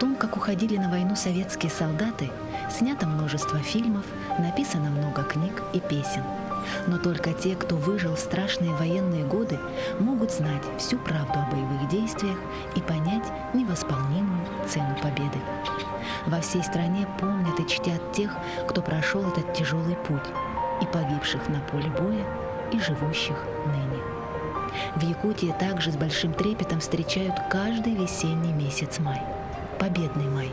том, как уходили на войну советские солдаты, снято множество фильмов, написано много книг и песен. Но только те, кто выжил в страшные военные годы, могут знать всю правду о боевых действиях и понять невосполнимую цену победы. Во всей стране помнят и чтят тех, кто прошел этот тяжелый путь, и погибших на поле боя, и живущих ныне. В Якутии также с большим трепетом встречают каждый весенний месяц май – Победный май.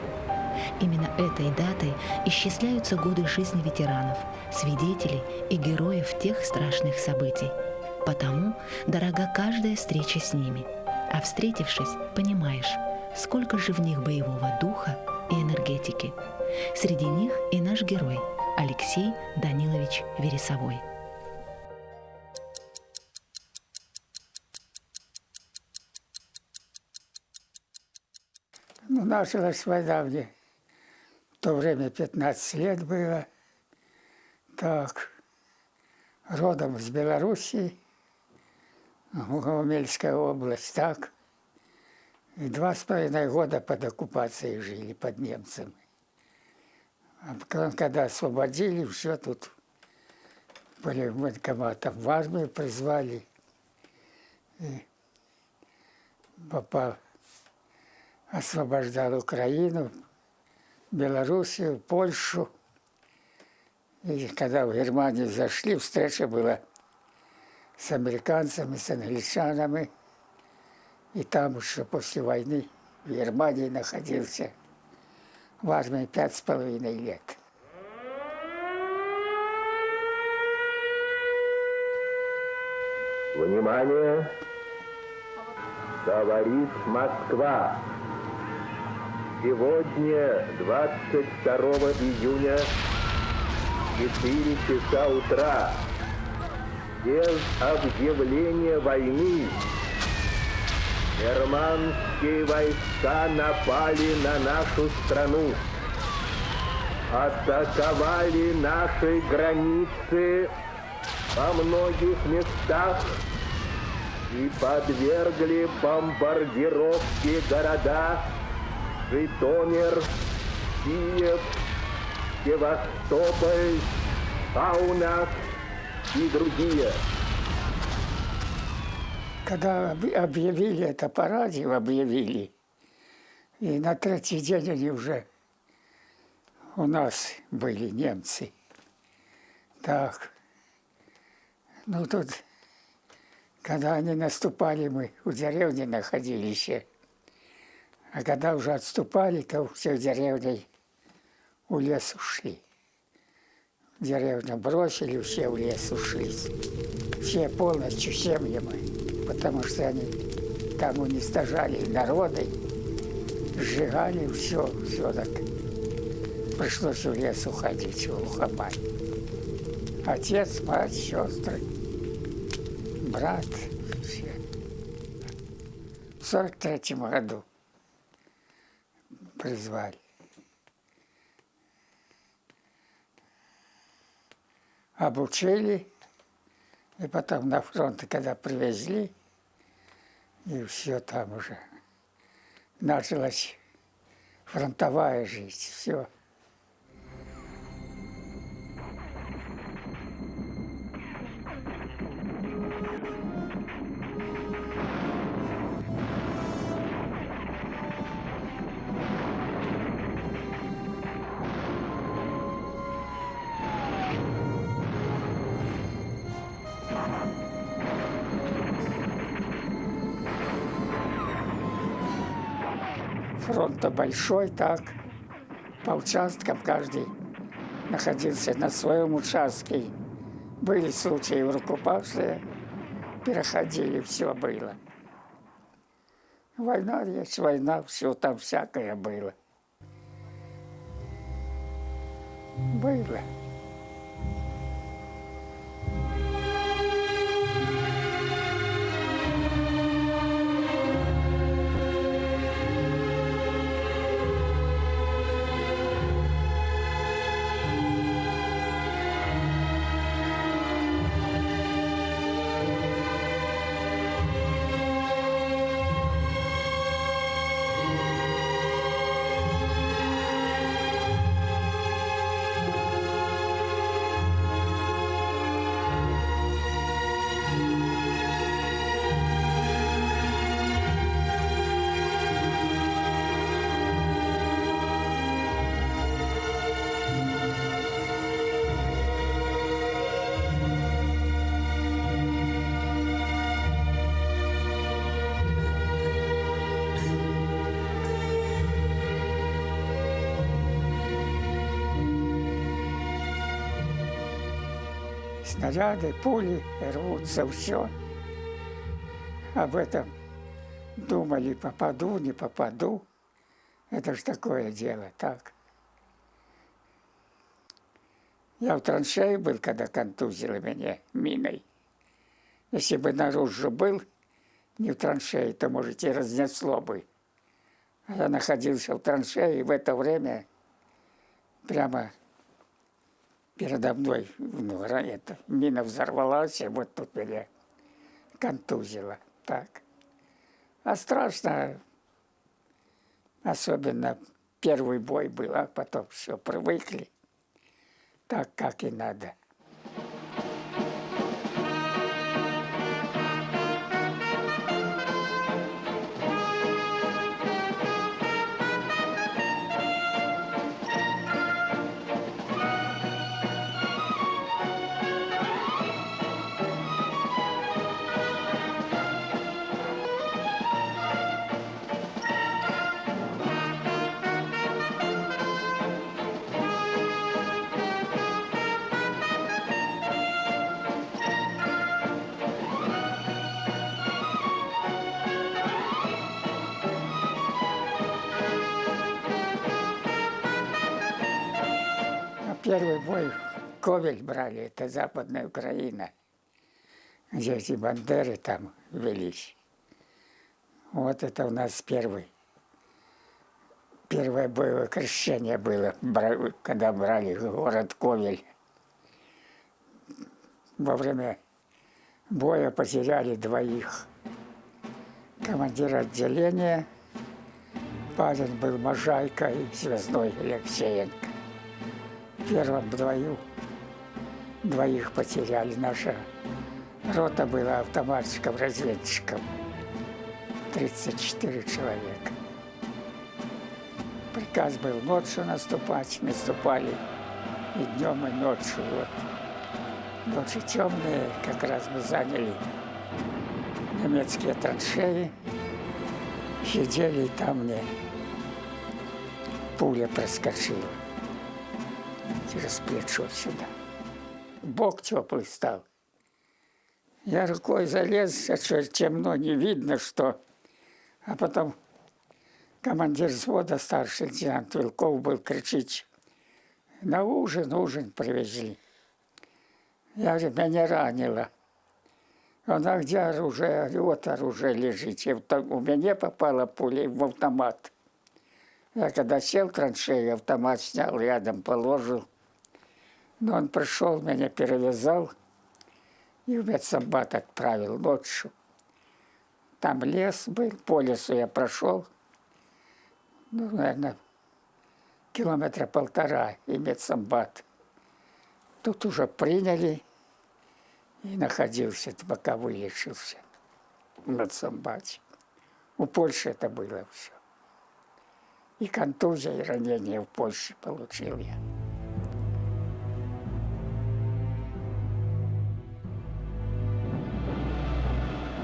Именно этой датой исчисляются годы жизни ветеранов, свидетелей и героев тех страшных событий. Потому дорога каждая встреча с ними. А встретившись, понимаешь, сколько же в них боевого духа и энергетики. Среди них и наш герой Алексей Данилович Вересовой. Началась война мне. В то время 15 лет было. Так, родом из Белоруссии, Гомельская область, так. И 2,5 года под оккупацией жили, под немцами. А когда освободили, все тут были военкоматом в армию призвали. И попал, освобождал Украину, Белоруссию, Польшу. И когда в Германию зашли, встреча была с американцами, с англичанами. И там еще после войны в Германии находился в армии 5,5 лет. Внимание! Говорит Москва. Сегодня, 22 июня, 4 часа утра, без объявления войны, германские войска напали на нашу страну, атаковали наши границы во многих местах и подвергли бомбардировке города Житомир, Киев, Севастополь, Каунас и другие. Когда объявили это по радио, объявили, и на третий день они уже у нас были, немцы. Так, ну тут, когда они наступали, мы в деревне находились, а когда уже отступали, то все деревни в лес ушли. Деревню бросили, все в лес ушли. Все полностью семьями, потому что они там уничтожали народы, сжигали, все так. Пришлось в лес уходить, в глухомань. Отец, мать, сестры, брат, все. В 43-м году призвали. Обучили, и потом на фронт, когда привезли, и все там уже началась фронтовая жизнь, все. Фронт-то большой, так, по участкам каждый находился на своем участке. Были случаи в рукопашные, переходили, все было. Война есть война, все там всякое было. Было. снаряды, пули рвутся, все. Об этом думали, попаду, не попаду. Это ж такое дело, так. Я в траншее был, когда контузило меня миной. Если бы наружу был, не в траншее, то, может, и разнесло бы. А я находился в траншее, и в это время прямо передо мной мина взорвалась, и вот тут меня контузило. Так. А страшно, особенно первый бой был, а потом все, привыкли, так, как и надо. Первый бой Ковель брали, это Западная Украина, где эти бандеры там велись. Вот это у нас первое боевое крещение было, когда брали город Ковель. Во время боя потеряли двоих. Командир отделения, парень был Можайко и связной Алексеенко. В первом бою двоих потеряли. Наша рота была автоматчиком-разведчиком. 34 человека. Приказ был ночью наступать. Наступали и днем, и ночью. Вот. Ночи темные, как раз мы заняли немецкие траншеи. Сидели, и там мне пуля проскочила через плечо сюда. Бок теплый стал. Я рукой залез, а что темно, не видно, что. А потом командир взвода, старший лейтенант Вилков был, кричит: на ужин привезли. Я говорю, меня ранило. Он, а где оружие? Вот оружие лежит. И у меня попала пуля в автомат. Я когда сел в траншею, автомат снял, рядом положил. Но он пришел, меня перевязал и в медсанбат отправил ночью. Там лес был, по лесу я прошел, ну, наверное, 1,5 километра и медсанбат. Тут уже приняли и находился, пока вылечился в медсанбате. У Польши это было все. И контузия, и ранение в Польше получил я.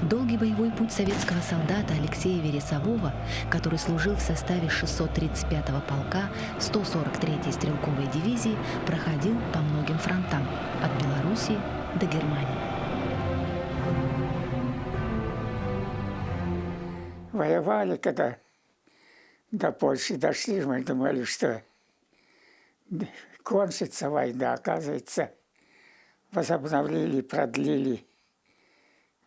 Долгий боевой путь советского солдата Алексея Вересового, который служил в составе 635-го полка 143-й стрелковой дивизии, проходил по многим фронтам – от Белоруссии до Германии. Воевали, когда до Польши дошли, мы думали, что кончится война. Оказывается, возобновили, продлили.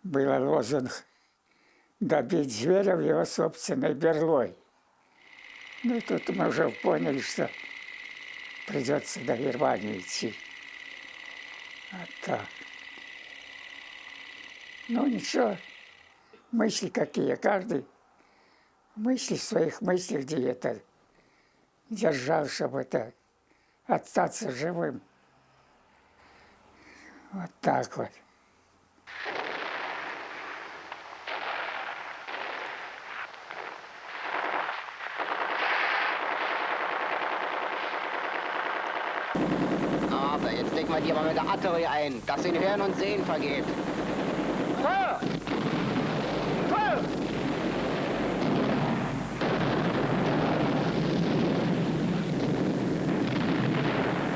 Был лозунг «добить зверя в его собственной берлой». Ну и тут мы уже поняли, что придется до Германии идти. Вот так. Ну ничего, мысли какие, каждый мысли в своих мыслях где-то держал, чтобы это остаться живым. Вот так вот. Aber jetzt legen wir die mal mit der Artillerie ein, dass in Hören und Sehen vergeht. Feuer! Feuer!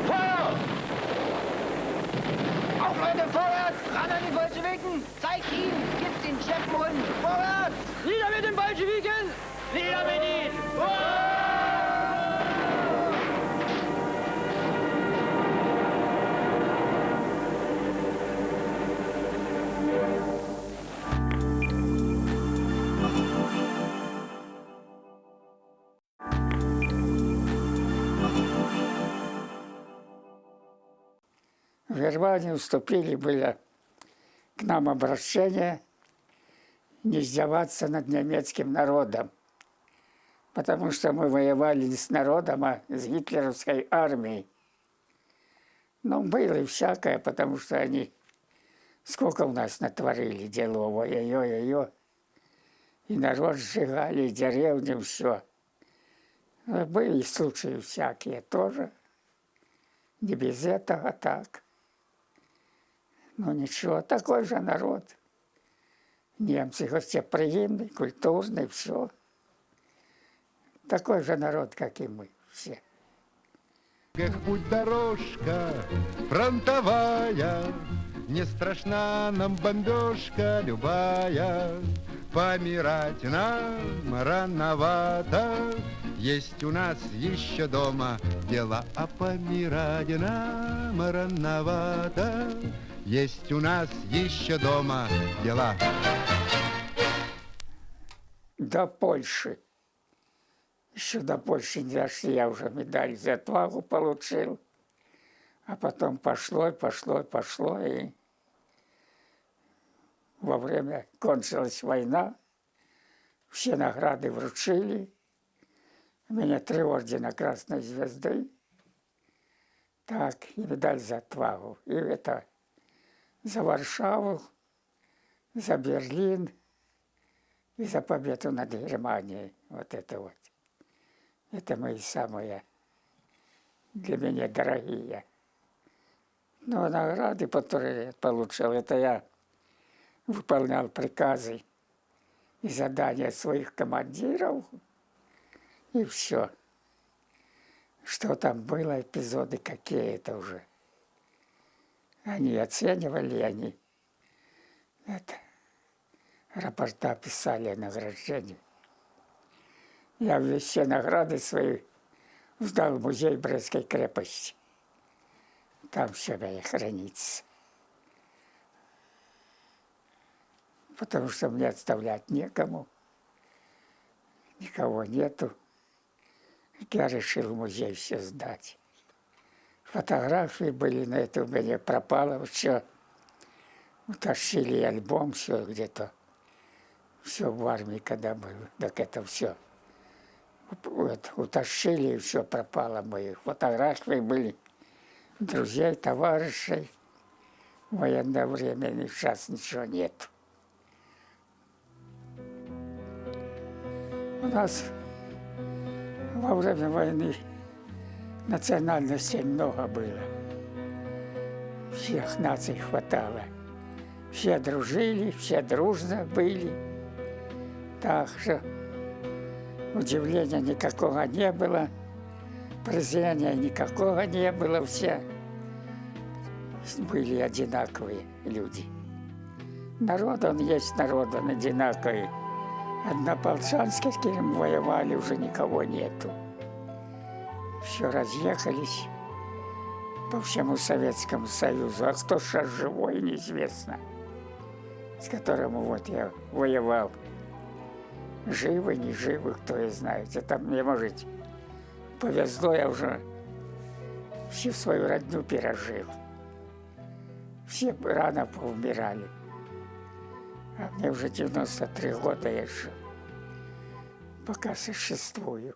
Feuer! Auf, Leute, vorwärts! Ran an die Bolschewiken! Zeig ihm! Gibt's den Chefmund! Vorwärts! Nieder mit den Bolschewiken! Nieder mit ihnen! В Германию вступили, было к нам обращение не издеваться над немецким народом, потому что мы воевали не с народом, а с гитлеровской армией. Но было и всякое, потому что они сколько у нас натворили делов, ой-ой-ой-ой, и народ сжигали, и деревни, все. Но были случаи всякие тоже, не без этого, так. Ну ничего, такой же народ. Немцы гостеприимный, культурный, все. Такой же народ, как и мы все. Эх, путь дорожка фронтовая, не страшна нам бомбежка любая. Помирать нам рановато, есть у нас еще дома дела, а помирать нам рановато, есть у нас еще дома дела. До Польши. Еще до Польши не дошли, я уже медаль за отвагу получил. А потом пошло, и во время кончилась война, все награды вручили. У меня 3 ордена Красной Звезды. Так, и медаль за отвагу. И это за Варшаву, за Берлин и за победу над Германией. Вот это вот. Это мои самые для меня дорогие. Но награды, которые я получил, это я выполнял приказы и задания своих командиров, и все. Что там было, эпизоды какие-то уже. Они оценивали, они это, рапорта писали о награждении. Я все награды свои сдал в музей Брестской крепости. Там все хранится. Потому что мне отставлять некому, никого нету. Я решил в музей все сдать. Фотографии были, на это у меня пропало все. Утащили альбом, все где-то. Все в армии, когда был. Так это все. Вот, утащили, и все пропало. Мои фотографии были друзей, товарищей. В военное время сейчас ничего нет. У нас во время войны национальностей много было. Всех наций хватало. Все дружили, все дружно были. Так что удивления никакого не было, презрения никакого не было. Все были одинаковые люди. Народ, он есть народ, он одинаковый. Однополчан, с кем воевали, уже никого нету. Все разъехались по всему Советскому Союзу. А кто сейчас живой, неизвестно. С которым вот я воевал. Живы, не живы, кто и знает. Это мне, может, повезло, я уже всю свою родню пережил. Все рано поумирали. А мне уже 93 года я жил, пока существую.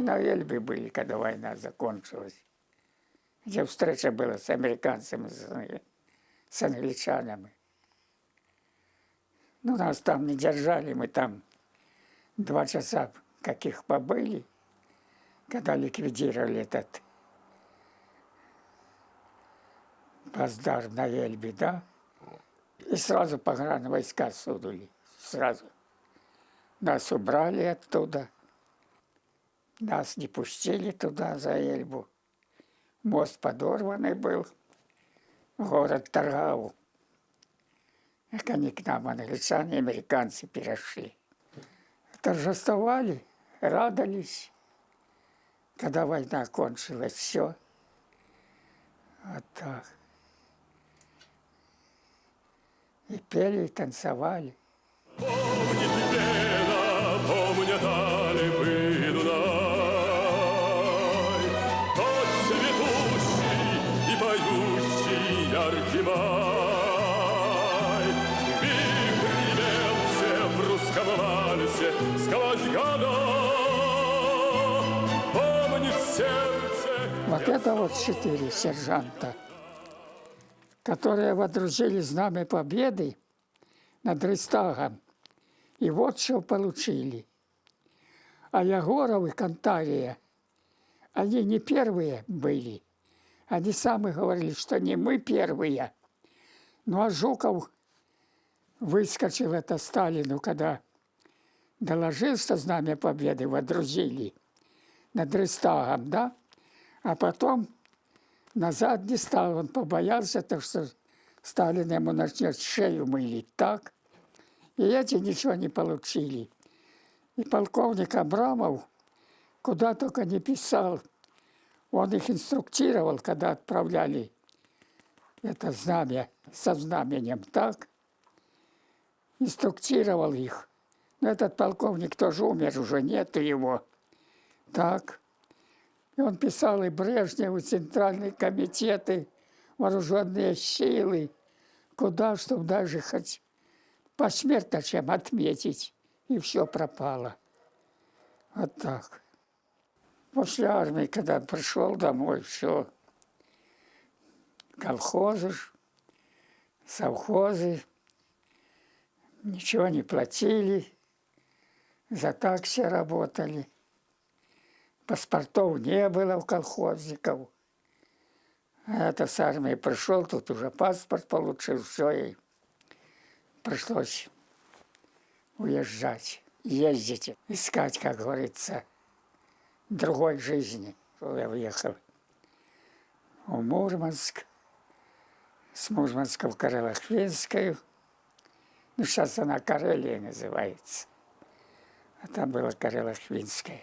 на Эльбе были, когда война закончилась. Где встреча была с американцами, с англичанами. Ну, нас там не держали, мы там 2 часа каких побыли, когда ликвидировали этот плацдарм на Эльбе, да? И сразу погранвойска сунули, сразу. Нас убрали оттуда, нас не пустили туда, за Эльбу. Мост подорванный был, город Таргау. Как они к нам, англичане, американцы, перешли. Торжествовали, радовались, когда война кончилась, все. Вот так. И пели, и танцевали. Помнит Вена, помнят Альпы Дунай, тот цветущий и поющий яркий май. Вихрь венце в русском вальсе сквозь года, помнит сердце. Вот это вот 4 сержанта, которые водрузили знамя победы над Рейхстагом. И вот что получили. А Ягоров и Кантария, они не первые были. Они сами говорили, что не мы первые. Ну а Жуков выскочил это Сталину, когда доложил, что знамя победы водрузили над Рейхстагом, да? А потом назад не стал, он побоялся, так что Сталин ему начнет шею мылить, так? И эти ничего не получили. И полковник Абрамов куда только не писал, он их инструктировал, когда отправляли это знамя со знаменем, так? Инструктировал их. Но этот полковник тоже умер, уже нету его, так? И он писал и Брежневу, центральные комитеты, вооруженные силы, куда, чтобы даже хоть посмертно чем отметить, и все пропало. Вот так. После армии, когда пришел домой, все, колхозы, совхозы, ничего не платили, за такси работали. Паспортов не было у колхозников. А это с армии пришел, тут уже паспорт получил, все, и пришлось уезжать, ездить, искать, как говорится, другой жизни. Я уехал в Мурманск, с Мурманска в Карело-Хвинскую. Ну, сейчас она Карелия называется. А там была Карело-Хвинская.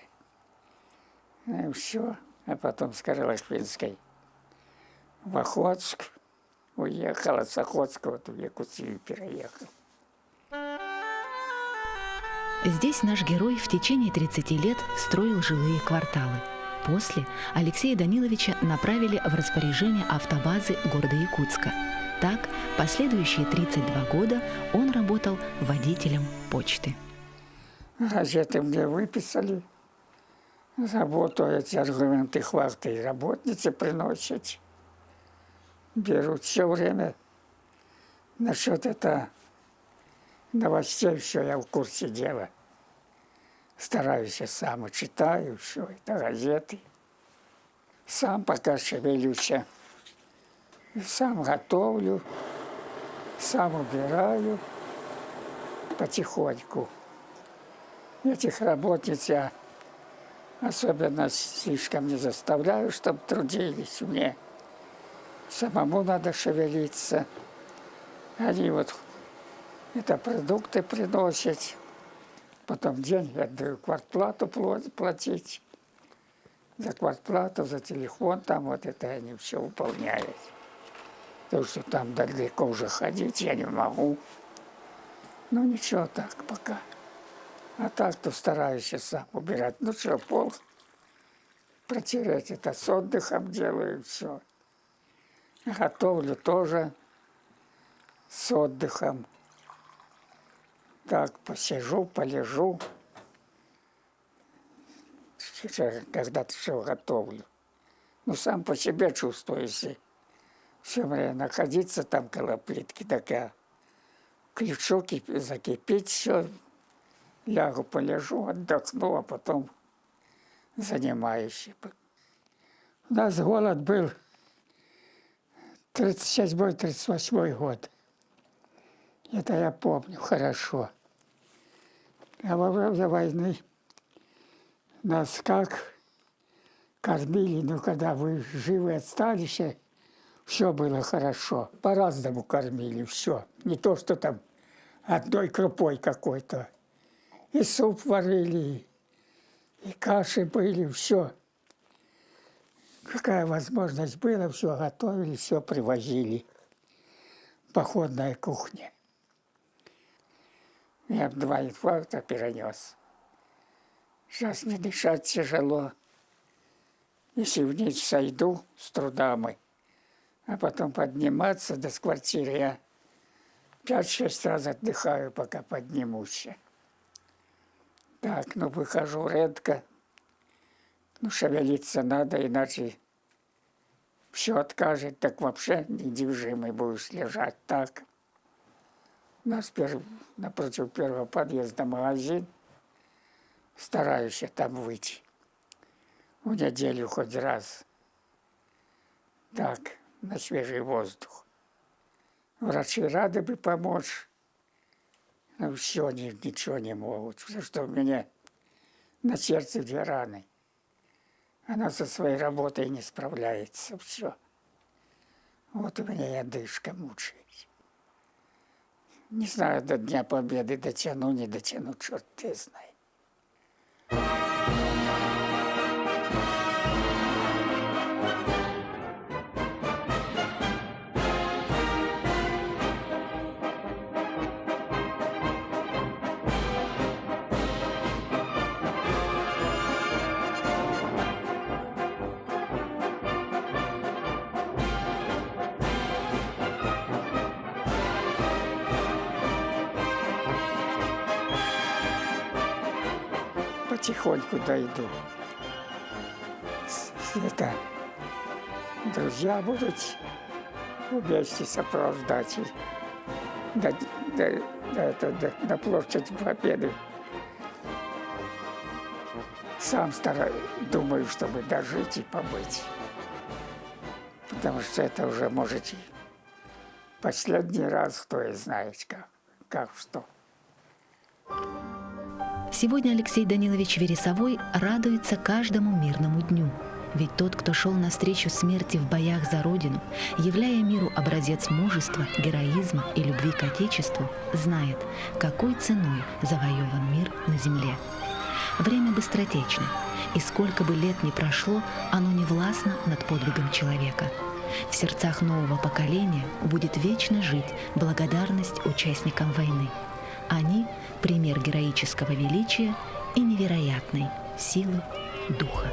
И все. А потом с Карело-Хвинской в Охотск уехал, от Охотска вот в Якутию переехал. Здесь наш герой в течение 30 лет строил жилые кварталы. После Алексея Даниловича направили в распоряжение автобазы города Якутска. Так, последующие 32 года он работал водителем почты. Газеты мне выписали. Работу эти аргументы хвалты работницы приносят. Берут все время. Насчет это новостей все я в курсе дела. Стараюсь, я сам читаю все это газеты. Сам пока шевелюсь. Сам готовлю, сам убираю потихоньку. Этих работниц я особенно слишком не заставляю, чтобы трудились мне. Самому надо шевелиться. Они вот это продукты приносят, потом деньги отдаю, квартплату платить. За квартплату, за телефон, там вот это они все выполняют. Потому что там далеко уже ходить я не могу. Ну ничего, так пока. А так-то стараюсь сам убирать. Ну что, пол протереть, это с отдыхом делаю, все. Готовлю тоже с отдыхом. Так, посижу, полежу. когда-то все готовлю. Ну, сам по себе чувствую, если все время находиться там около плитки, так я включу, закипеть все, лягу, полежу, отдохну, а потом занимаюсь. У нас голод был 37-38 год. Это я помню хорошо. А во время войны нас как кормили, ну, когда вы живы остались, все было хорошо. По-разному кормили, все. Не то, что там одной крупой какой-то. И суп варили, и каши были, все. Какая возможность была, все готовили, все привозили. Походная кухня. Я 2 инфаркта перенес. Сейчас мне дышать тяжело. Если вниз сойду с трудами, а потом подниматься до квартиры, я 5-6 раз отдыхаю, пока поднимусь. Так, ну выхожу редко. Ну, шевелиться надо, иначе все откажет, так вообще недвижимый будешь лежать так. У нас напротив первого подъезда магазин. Стараюсь я там выйти. В неделю хоть раз. Так, на свежий воздух. Врачи рады бы помочь. Но все, ничего не могут. Потому что у меня на сердце 2 раны. Она со своей работой не справляется. Все. Вот у меня и одышка мучает. Не знаю, до Дня Победы дотяну, не дотяну, черт ты знает. Потихоньку дойду. Это друзья будут вместе сопровождать до площади Победы. Сам думаю, чтобы дожить и побыть. Потому что это уже, может, и последний раз, кто и знает, как что. Сегодня Алексей Данилович Вересовой радуется каждому мирному дню. Ведь тот, кто шел навстречу смерти в боях за Родину, являя миру образец мужества, героизма и любви к Отечеству, знает, какой ценой завоеван мир на земле. Время быстротечно, и сколько бы лет ни прошло, оно не властно над подвигом человека. В сердцах нового поколения будет вечно жить благодарность участникам войны. Они – пример героического величия и невероятной силы духа.